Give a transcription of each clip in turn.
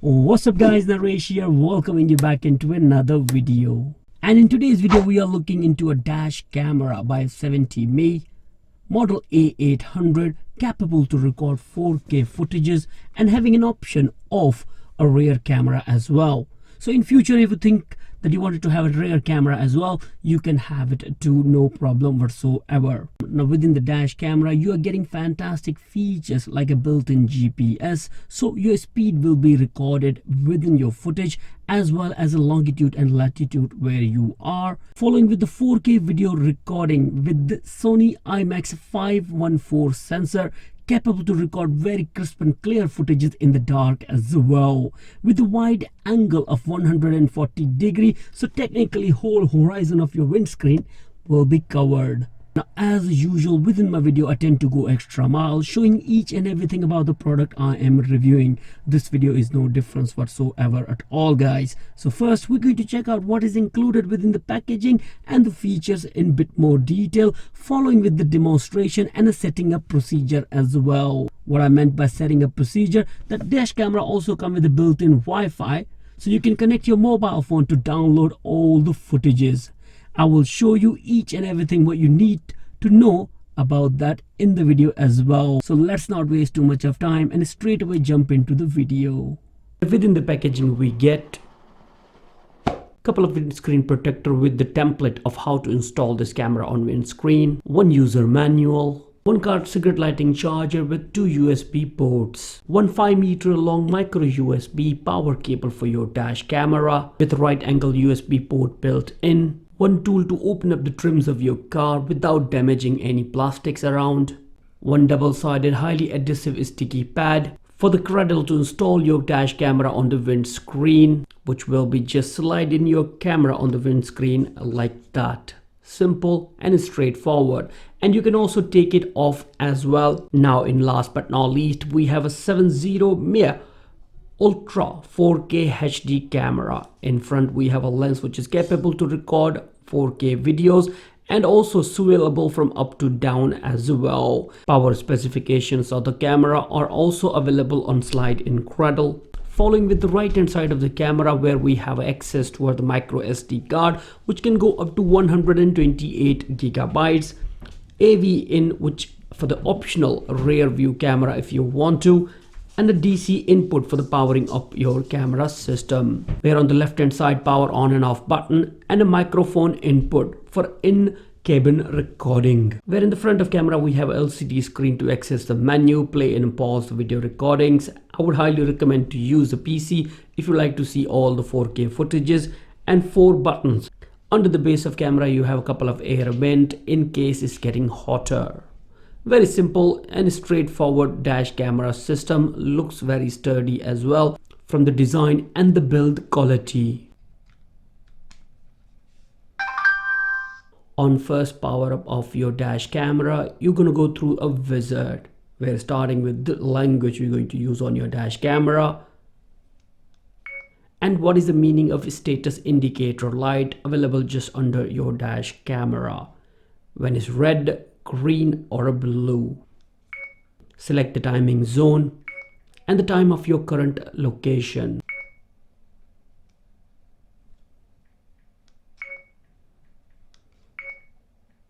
What's up guys, Naresh here, welcoming you back into another video. And in today's video we are looking into a dash camera by 70Mai model A800, capable to record 4K footages and having an option of a rear camera as well. So in future, if you think that you wanted to have a rear camera as well, you can have it too, no problem whatsoever. Now within the dash camera you are getting fantastic features like a built-in GPS, so your speed will be recorded within your footage, as well as a longitude and latitude where you are, following with the 4K video recording with the SONY IMX514 sensor, capable to record very crisp and clear footages in the dark as well, with a wide angle of 140 degrees, so technically whole horizon of your windscreen will be covered. Now as usual within my video I tend to go extra mile, showing each and everything about the product I am reviewing. This video is no difference whatsoever at all guys. So first we're going to check out what is included within the packaging and the features in bit more detail, following with the demonstration and a setting up procedure as well. What I meant by setting up procedure, that dash camera also comes with a built-in Wi-Fi, so you can connect your mobile phone to download all the footages. I will show you each and everything what you need to know about that in the video as well. So let's not waste too much of time and straight away jump into the video. Within the packaging we get a couple of windscreen protector with the template of how to install this camera on windscreen, one user manual, one card cigarette lighting charger with two USB ports, one 5-meter long micro USB power cable for your dash camera with a right angle USB port built in, one tool to open up the trims of your car without damaging any plastics around, one double-sided highly adhesive sticky pad for the cradle to install your dash camera on the windscreen, which will be just slide in your camera on the windscreen like that. Simple and straightforward, and you can also take it off as well. Now in last but not least we have a 70Mai Ultra 4K HD camera. In front we have a lens which is capable to record 4K videos and also swivelable from up to down as well. Power specifications of the camera are also available on slide in cradle. Following with the right hand side of the camera where we have access to the micro SD card, which can go up to 128 gigabytes, AV in, which for the optional rear view camera if you want to, and a DC input for the powering up your camera system, where on the left hand side power on and off button and a microphone input for in-cabin recording, where in the front of camera we have a LCD screen to access the menu, play and pause the video recordings. I would highly recommend to use a PC if you like to see all the 4K footages, and 4 buttons. Under the base of camera you have a couple of air vent in case it's getting hotter. Very simple and straightforward dash camera system, looks very sturdy as well from the design and the build quality. On first power up of your dash camera, you're gonna go through a wizard where starting with the language you're going to use on your dash camera, and what is the meaning of status indicator light available just under your dash camera, when it's red, green or a blue. Select the timing zone and the time of your current location.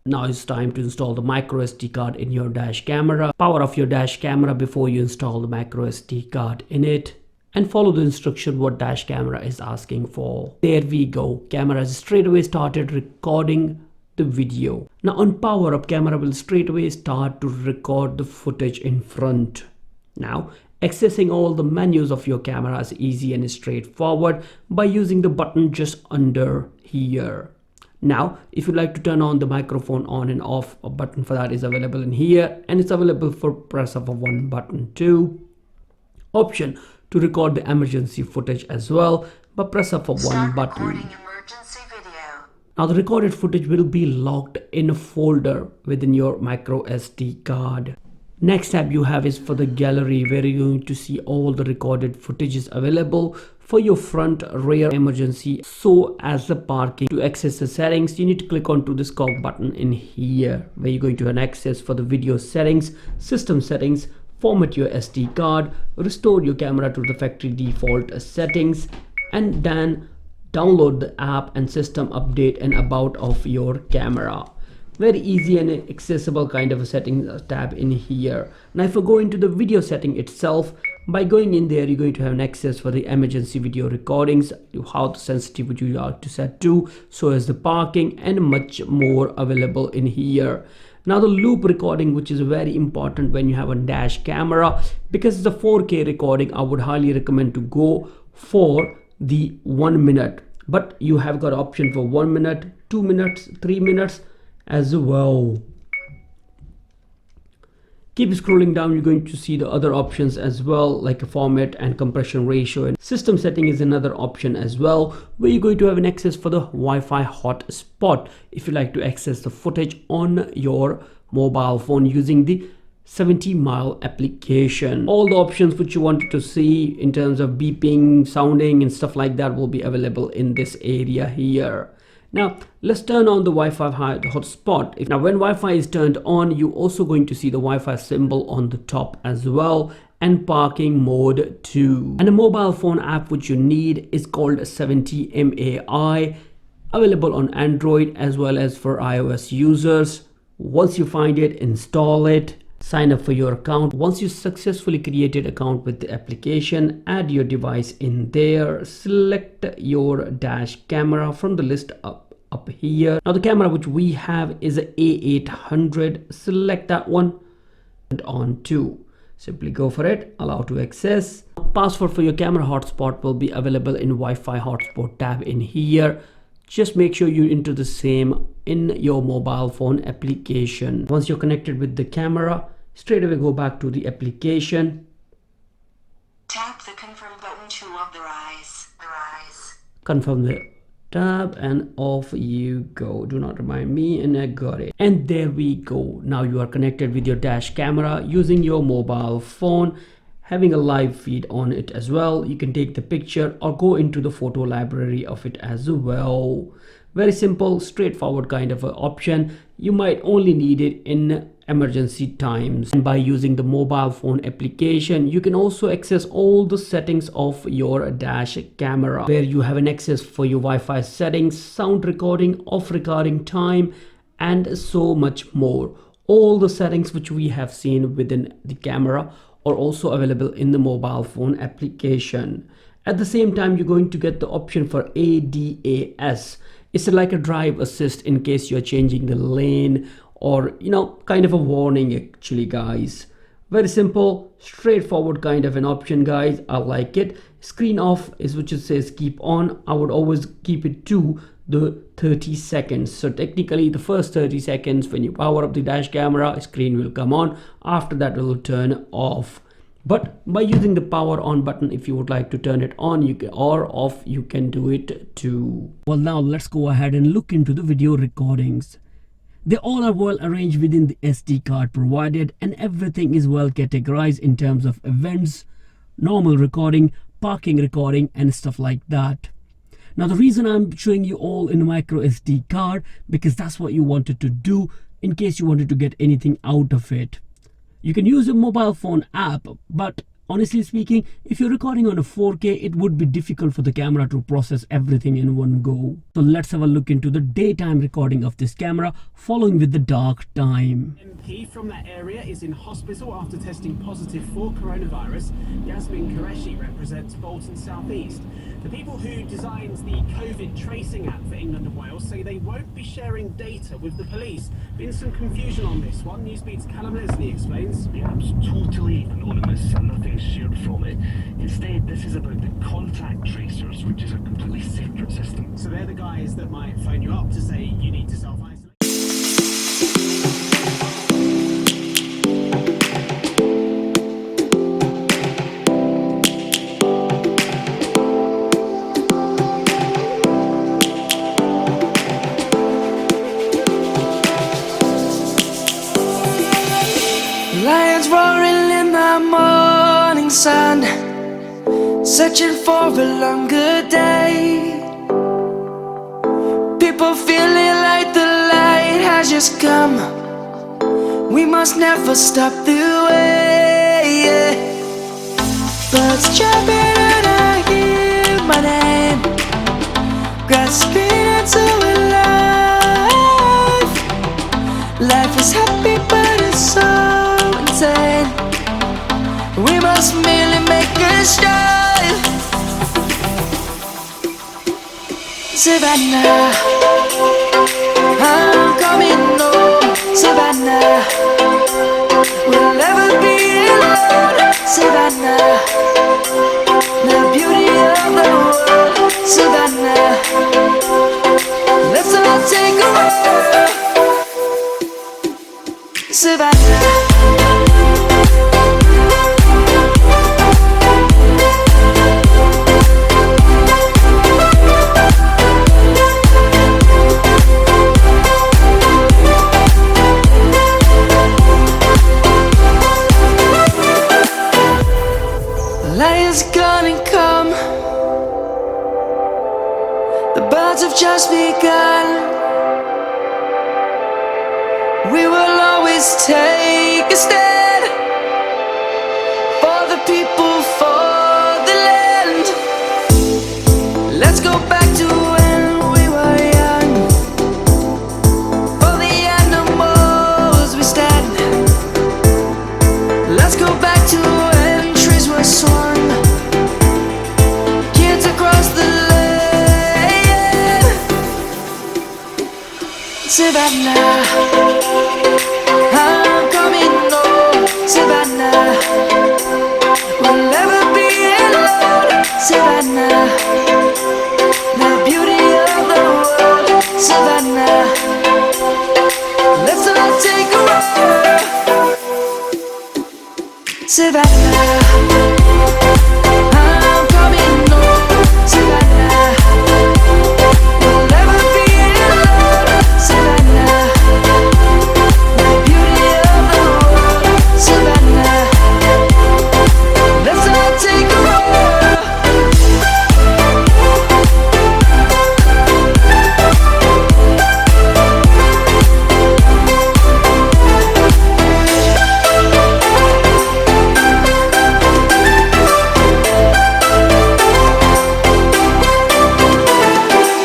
Now it's time to install the micro SD card in your dash camera. Power off your dash camera before you install the micro SD card in it, and follow the instruction what dash camera is asking for. There we go, camera has straight away started recording the video. Now on power up, camera will straight away start to record the footage in front. Now accessing all the menus of your camera is easy and straightforward by using the button just under here. Now if you like to turn on the microphone on and off, a button for that is available in here, and it's available for press of a one button too. Option to record the emergency footage as well by press of a one button. Now the recorded footage will be locked in a folder within your micro SD card. Next tab you have is for the gallery, where you're going to see all the recorded footages available for your front, rear, emergency, so as the parking. To access the settings, you need to click onto this cog button in here, where you're going to have access for the video settings, system settings, format your SD card, restore your camera to the factory default settings, and then download the app and system update and about of your camera. Very easy and accessible kind of a settings tab in here. Now if you go into the video setting itself, by going in there, you're going to have an access for the emergency video recordings, how the sensitivity you are to set to, so as the parking, and much more available in here. Now the loop recording, which is very important when you have a dash camera, because it's a 4K recording, I would highly recommend to go for the 1 minute. But you have got option for 1 minute, 2 minutes, 3 minutes as well. Keep scrolling down, you're going to see the other options as well, like a format and compression ratio, and system setting is another option as well, where you're going to have an access for the Wi-Fi hotspot if you like to access the footage on your mobile phone using the 70Mai application. All the options which you wanted to see in terms of beeping, sounding and stuff like that will be available in this area here. Now let's turn on the Wi-Fi hotspot. Now when Wi-Fi is turned on, you're also going to see the Wi-Fi symbol on the top as well, and parking mode too. And a mobile phone app which you need is called 70Mai, available on Android as well as for iOS users. Once you find it, install it, sign up for your account. Once you successfully created account with the application, add your device in there, select your dash camera from the list up here. Now the camera which we have is a A800. Select that one and on to. Simply go for it, allow to access. Password for your camera hotspot will be available in Wi-Fi hotspot tab in here. Just make sure you enter the same in your mobile phone application. Once you're connected with the camera, straight away go back to the application. Tap the confirm button to authorize. Confirm the tab and off you go. Do not remind me, and I got it. And there we go. Now you are connected with your dash camera using your mobile phone, having a live feed on it as well. You can take the picture or go into the photo library of it as well. Very simple, straightforward kind of an option. You might only need it in emergency times. And by using the mobile phone application, you can also access all the settings of your dash camera, where you have an access for your Wi-Fi settings, sound recording, off recording time, and so much more. All the settings which we have seen within the camera are also available in the mobile phone application. At the same time, you're going to get the option for ADAS. It's like a drive assist in case you're changing the lane, or kind of a warning actually, guys. Very simple, straightforward kind of an option, guys. I like it. Screen off is which it says keep on. I would always keep it to the 30 seconds. So technically the first 30 seconds when you power up the dash camera, screen will come on. After that it will turn off. But by using the power on button, if you would like to turn it on, you can, or off, you can do it too. Well, now let's go ahead and look into the video recordings. They all are well arranged within the SD card provided, and everything is well categorized in terms of events, normal recording, parking recording, and stuff like that. Now the reason I'm showing you all in a micro SD card, because that's what you wanted to do in case you wanted to get anything out of it. You can use a mobile phone app, but honestly speaking, if you're recording on a 4K, it would be difficult for the camera to process everything in one go. So let's have a look into the daytime recording of this camera, following with the dark time. MP from that area is in hospital after testing positive for coronavirus. Yasmin Qureshi represents Bolton South East. The people who designed the COVID tracing app for England and Wales say they won't be sharing data with the police. Been some confusion on this one. Newsbeat's Callum Leslie explains. The app's totally anonymous and nothing is shared from it. Instead, this is about the contact tracers, which is a completely separate system. So they're the guys that might phone you up to say you need to self-isolate. Lions roaring in the morning sun, searching for a longer day. People feeling like the light has just come. We must never stop the way. Birds chirping and I hear my name, grasping into life. Life is happy but it's so insane. We must merely make a strive. Savannah, I'm coming home. Savannah, we'll never be alone. Savannah, the beauty of the world. Savannah, let's all take a walk. Savannah. Lion's gonna come. The birds have just begun. We will always take a stand for the people, for the land. Let's go back to when we were young. For the animals we stand. Let's go back to when trees were swung. Kids across the land. Savannah, I'm coming home. Savannah, we'll never be alone. Savannah, the beauty of the world. Savannah, let's all take a walk. Savannah, I'm coming home. Savannah, we'll never be alone. Savannah, the beauty of the world. Savannah, let's all take a walk.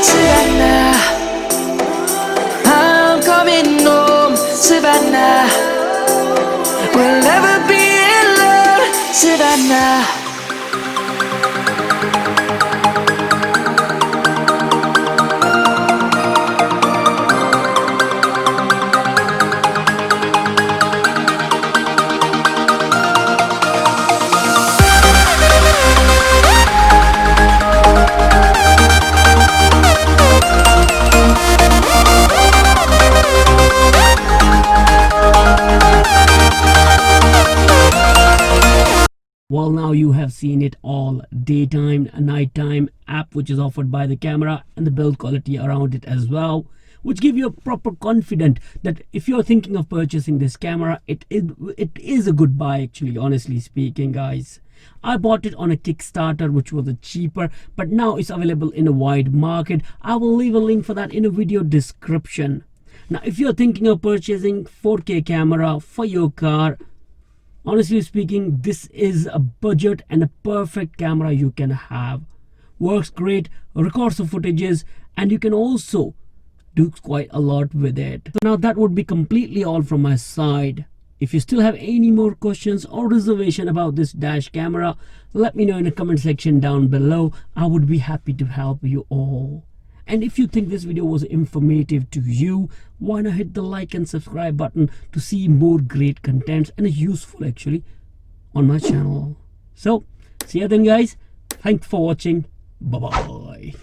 Savannah, I'm coming home. Savannah, we'll never be alone. Savannah. Well, now you have seen it all: daytime, nighttime, app which is offered by the camera, and the build quality around it as well, which give you a proper confident that if you're thinking of purchasing this camera, it is a good buy actually, honestly speaking, guys. I bought it on a Kickstarter, which was cheaper, but now it's available in a wide market. I will leave a link for that in a video description. Now, if you're thinking of purchasing 4K camera for your car, honestly speaking, this is a budget and a perfect camera you can have. Works great, records the footages, and you can also do quite a lot with it. So now that would be completely all from my side. If you still have any more questions or reservation about this dash camera, let me know in the comment section down below. I would be happy to help you all. And if you think this video was informative to you, why not hit the like and subscribe button to see more great contents and useful actually on my channel. So see you then, guys. Thanks for watching. Bye bye.